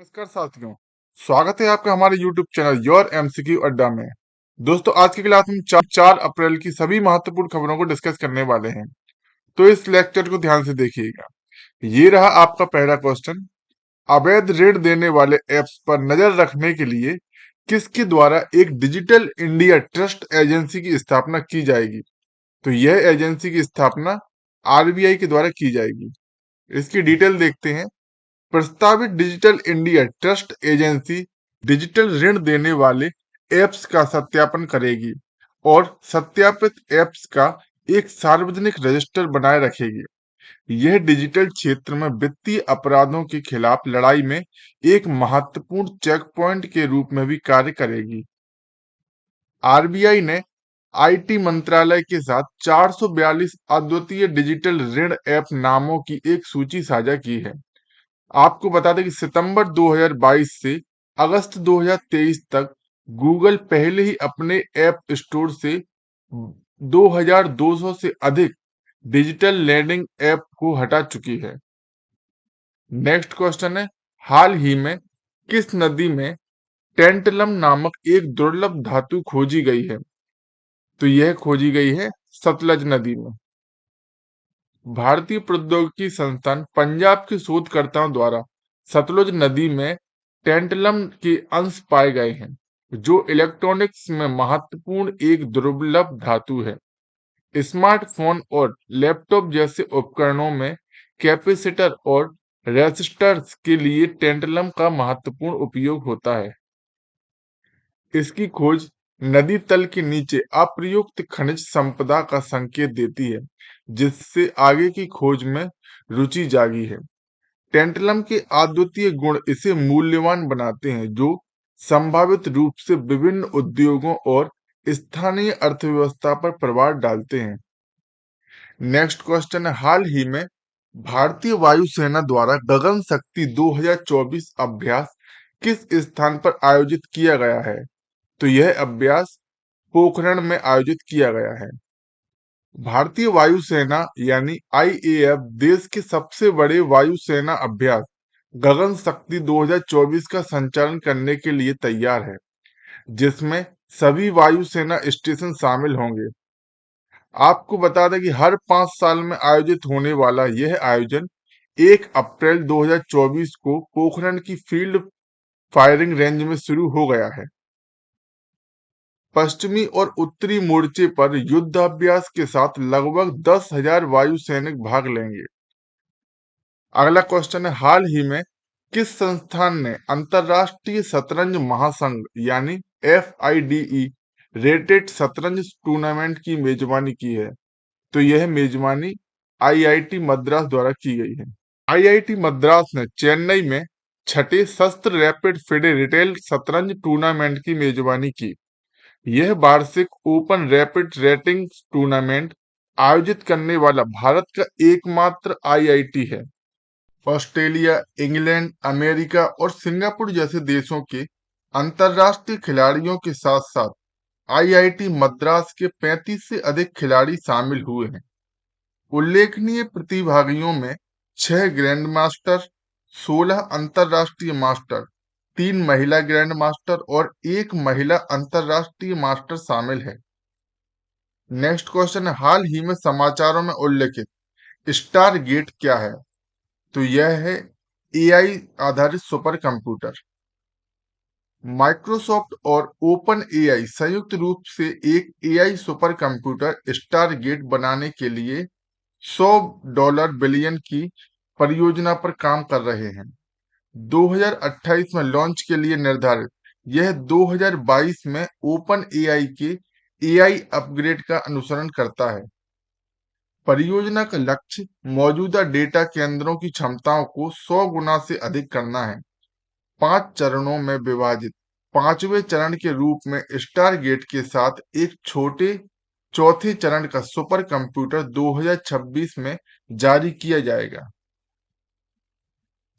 नमस्कार साथियों। स्वागत है आपका हमारे YouTube चैनल योर एमसीक्यू अड्डा में। दोस्तों, आज की क्लास में 4 अप्रैल की सभी महत्वपूर्ण खबरों को डिस्कस करने वाले हैं। तो इस लेक्चर को ध्यान से देखिएगा। ये रहा आपका पहला क्वेश्चन। अवैध ऋण देने वाले ऐप्स पर नजर रखने के लिए किसके द्वारा एक डिजिटल इंडिया ट्रस्ट एजेंसी की स्थापना की जाएगी? तो यह एजेंसी की स्थापना आरबीआई के द्वारा की जाएगी। इसकी डिटेल देखते हैं। प्रस्तावित digital India trust agency digital ऋण देने वाले ऐप्स का सत्यापन करेगी और सत्यापित ऐप्स का एक सार्वजनिक रजिस्टर बनाए रखेगी। यह डिजिटल क्षेत्र में वित्तीय अपराधों के खिलाफ लड़ाई में एक महत्वपूर्ण चेक पॉइंट के रूप में भी कार्य करेगी। आरबीआई ने आईटी मंत्रालय के साथ 442 अद्वितीय डिजिटल ऋण ऐप नामों की एक सूची साझा की है। आपको बता दें कि सितंबर 2022 से अगस्त 2023 तक गूगल पहले ही अपने ऐप स्टोर से 2200 से अधिक डिजिटल लैंडिंग ऐप को हटा चुकी है। नेक्स्ट क्वेश्चन है, हाल ही में किस नदी में टेंटलम नामक एक दुर्लभ धातु खोजी गई है? तो यह खोजी गई है सतलज नदी में। भारतीय प्रौद्योगिकी संस्थान पंजाब के शोधकर्ताओं द्वारा सतलुज नदी में टेंटलम के अंश पाए गए हैं, जो इलेक्ट्रॉनिक्स में महत्वपूर्ण एक दुर्लभ धातु है। स्मार्टफोन और लैपटॉप जैसे उपकरणों में कैपेसिटर और रेसिस्टर्स के लिए टेंटलम का महत्वपूर्ण उपयोग होता है। इसकी खोज नदी तल के नीचे अप्रयुक्त खनिज संपदा का संकेत देती है, जिससे आगे की खोज में रुचि जागी है। टेंटलम के अद्वितीय गुण इसे मूल्यवान बनाते हैं, जो संभावित रूप से विभिन्न उद्योगों और स्थानीय अर्थव्यवस्था पर प्रभाव डालते हैं। नेक्स्ट क्वेश्चन है, हाल ही में भारतीय वायुसेना द्वारा गगन शक्ति 2024 अभ्यास किस स्थान पर आयोजित किया गया है? तो यह अभ्यास पोखरण में आयोजित किया गया है। भारतीय वायुसेना यानी आईएएफ देश के सबसे बड़े वायुसेना अभ्यास गगन शक्ति 2024 का संचालन करने के लिए तैयार है, जिसमें सभी वायुसेना स्टेशन शामिल होंगे। आपको बता दें कि हर 5 साल में आयोजित होने वाला यह आयोजन 1 अप्रैल 2024 को पोखरण की फील्ड फायरिंग रेंज में शुरू हो गया है। पश्चिमी और उत्तरी मोर्चे पर युद्धाभ्यास के साथ लगभग 10,000 वायु सैनिक भाग लेंगे। अगला क्वेश्चन है, हाल ही में किस संस्थान ने अंतरराष्ट्रीय शतरंज महासंघ यानी FIDE रेटेड शतरंज टूर्नामेंट की मेजबानी की है? तो यह मेजबानी IIT मद्रास द्वारा की गई है। IIT मद्रास ने चेन्नई में छठे शस्त्र रैपिड फिडे रिटेल शतरंज टूर्नामेंट की मेजबानी की। यह वार्षिक ओपन रैपिड रेटिंग टूर्नामेंट आयोजित करने वाला भारत का एकमात्र आईआईटी है। ऑस्ट्रेलिया, इंग्लैंड, अमेरिका और सिंगापुर जैसे देशों के अंतरराष्ट्रीय खिलाड़ियों के साथ साथ आईआईटी मद्रास के 35 से अधिक खिलाड़ी शामिल हुए हैं। उल्लेखनीय प्रतिभागियों में 6 ग्रैंड मास्टर, 16 अंतरराष्ट्रीय मास्टर, 3 महिला ग्रैंड मास्टर और 1 महिला अंतरराष्ट्रीय मास्टर शामिल है। नेक्स्ट क्वेश्चन है, हाल ही में समाचारों में उल्लेखित स्टार गेट क्या है? तो यह है एआई आधारित सुपर कंप्यूटर। माइक्रोसॉफ्ट और ओपन एआई संयुक्त रूप से एक AI super computer Stargate बनाने के लिए $100 बिलियन की परियोजना पर काम कर रहे हैं। 2028 में लॉन्च के लिए निर्धारित यह 2022 में ओपन एआई के एआई अपग्रेड का अनुसरण करता है। परियोजना का लक्ष्य मौजूदा डेटा केंद्रों की क्षमताओं को 100 गुना से अधिक करना है। 5 चरणों में विभाजित 5वें चरण के रूप में स्टार गेट के साथ एक छोटे चौथे चरण का सुपर कंप्यूटर 2026 में जारी किया जाएगा।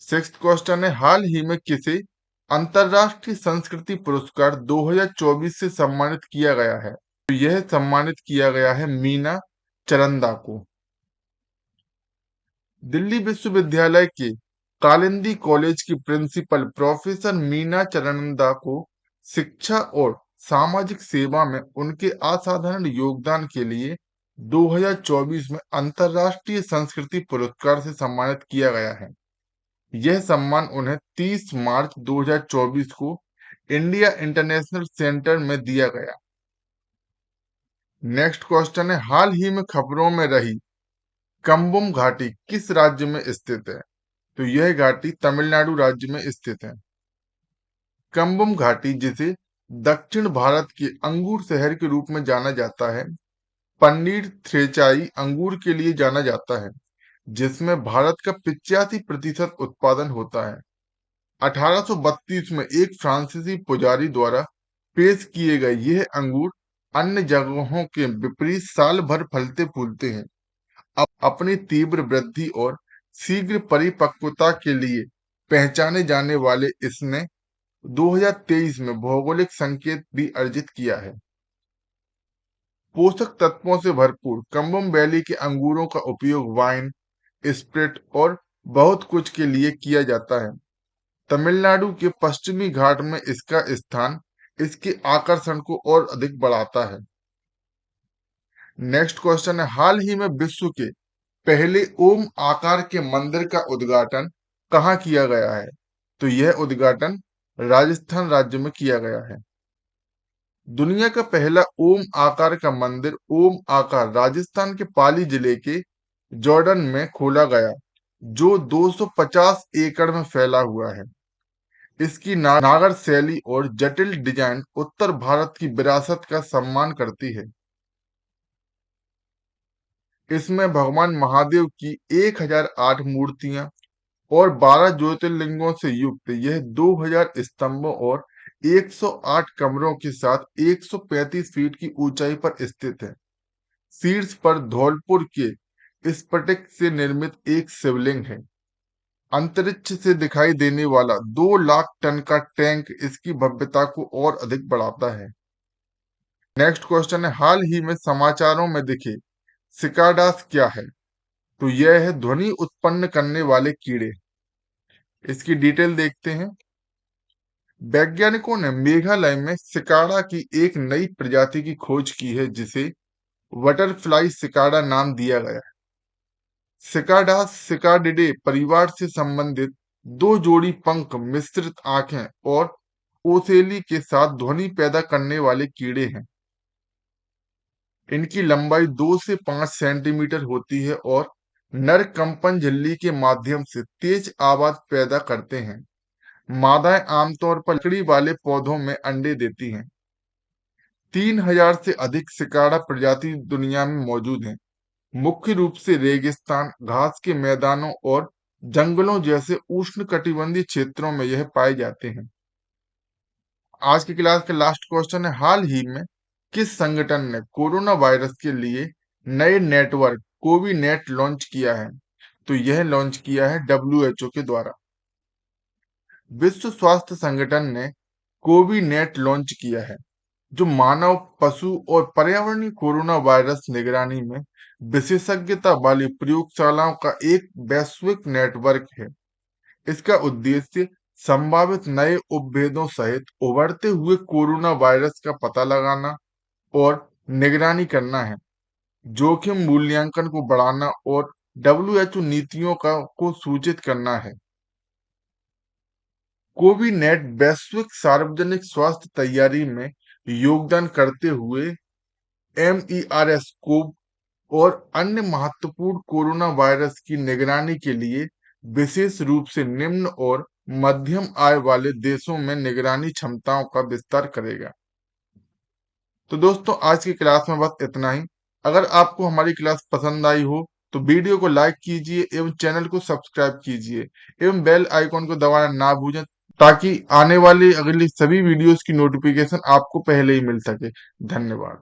सिक्स्थ क्वेश्चन है, हाल ही में किसे अंतरराष्ट्रीय संस्कृति पुरस्कार 2024 से सम्मानित किया गया है? तो यह सम्मानित किया गया है मीना चरंदा को। दिल्ली विश्वविद्यालय के कालिंदी कॉलेज की प्रिंसिपल प्रोफेसर मीना चरणदा को शिक्षा और सामाजिक सेवा में उनके असाधारण योगदान के लिए 2024 में अंतर्राष्ट्रीय संस्कृति पुरस्कार से सम्मानित किया गया है। यह सम्मान उन्हें 30 मार्च 2024 को इंडिया इंटरनेशनल सेंटर में दिया गया। नेक्स्ट क्वेश्चन है, हाल ही में खबरों में रही कम्बुम घाटी किस राज्य में स्थित है? तो यह घाटी तमिलनाडु राज्य में स्थित है। कम्बुम घाटी, जिसे दक्षिण भारत के अंगूर शहर के रूप में जाना जाता है, पन्नीर थ्रेचाई अंगूर के लिए जाना जाता है, जिसमें भारत का 85% उत्पादन होता है। 1832 में एक फ्रांसीसी पुजारी द्वारा पेश किए गए यह अंगूर अन्य जगहों के विपरीत साल भर फलते फूलते हैं। अपनी तीव्र वृद्धि और शीघ्र परिपक्वता के लिए पहचाने जाने वाले इसने 2023 में भौगोलिक संकेत भी अर्जित किया है। पोषक तत्वों से भरपूर कम्बम वैली के अंगूरों का उपयोग वाइन, स्प्रिट और बहुत कुछ के लिए किया जाता है। तमिलनाडु के पश्चिमी घाट में इसका स्थान इसके आकर्षण को और अधिक बढ़ाता है। नेक्स्ट क्वेश्चन है, हाल ही में विश्व के पहले ओम आकार के मंदिर का उद्घाटन कहाँ किया गया है? तो यह उद्घाटन राजस्थान राज्य में किया गया है। दुनिया का पहला ओम आकार का मंदिर ओम आकार राजस्थान के पाली जिले के जॉर्डन में खोला गया, जो 250 एकड़ में फैला हुआ है। इसकी नागर शैली और जटिल डिजाइन उत्तर भारत की विरासत का सम्मान करती है। इसमें भगवान महादेव की 1008 मूर्तियां और 12 ज्योतिर्लिंगों से युक्त यह 2000 स्तंभों और 108 कमरों के साथ 135 फीट की ऊंचाई पर स्थित है। शीर्ष पर धौलपुर के स्फटिक से निर्मित एक शिवलिंग है। अंतरिक्ष से दिखाई देने वाला 2 लाख टन का टैंक इसकी भव्यता को और अधिक बढ़ाता है। नेक्स्ट क्वेश्चन है, हाल ही में समाचारों में दिखे सिकाडास क्या है? तो यह है ध्वनि उत्पन्न करने वाले कीड़े। इसकी डिटेल देखते हैं। वैज्ञानिकों ने मेघालय में सिकाडा की एक नई प्रजाति की खोज की है, जिसे बटरफ्लाई सिकाडा नाम दिया गया है। सिकाडास सिकाडिडे परिवार से संबंधित 2 जोड़ी पंख, मिश्रित आंखें और ओसेली के साथ ध्वनि पैदा करने वाले कीड़े हैं। इनकी लंबाई 2 से 5 सेंटीमीटर होती है और नर कंपन झिल्ली के माध्यम से तेज आवाज पैदा करते हैं। मादाएं आमतौर पर लकड़ी वाले पौधों में अंडे देती हैं। 3000 से अधिक सिकाडा प्रजाति दुनिया में मौजूद हैं। मुख्य रूप से रेगिस्तान, घास के मैदानों और जंगलों जैसे उष्णकटिबंधीय क्षेत्रों में यह पाए जाते हैं। आज की क्लास का लास्ट क्वेश्चन है, हाल ही में किस संगठन ने कोरोना वायरस के लिए नए नेटवर्क कोविनेट लॉन्च किया है? तो यह लॉन्च किया है WHO के द्वारा। विश्व स्वास्थ्य संगठन ने कोविनेट लॉन्च किया है, जो मानव, पशु और पर्यावरणीय कोरोना वायरस निगरानी में विशेषज्ञता वाली प्रयोगशालाओं का एक वैश्विक नेटवर्क है। इसका उद्देश्य संभावित नए उपभेदों सहित उभरते हुए कोरोना वायरस का पता लगाना और निगरानी करना है, जोखिम मूल्यांकन को बढ़ाना और WHO नीतियों को सूचित करना है। कोविनेट वैश्विक सार्वजनिक स्वास्थ्य तैयारी में योगदान करते हुए MERS कोव और अन्य महत्वपूर्ण कोरोना वायरस की निगरानी के लिए विशेष रूप से निम्न और मध्यम आय वाले देशों में निगरानी क्षमताओं का विस्तार करेगा। तो दोस्तों, आज की क्लास में बस इतना ही। अगर आपको हमारी क्लास पसंद आई हो तो वीडियो को लाइक कीजिए एवं चैनल को सब्सक्राइब कीजिए एवं बेल आइकॉन को दबाना ना भूलें, ताकि आने वाली अगली सभी वीडियोस की नोटिफिकेशन आपको पहले ही मिल सके। धन्यवाद।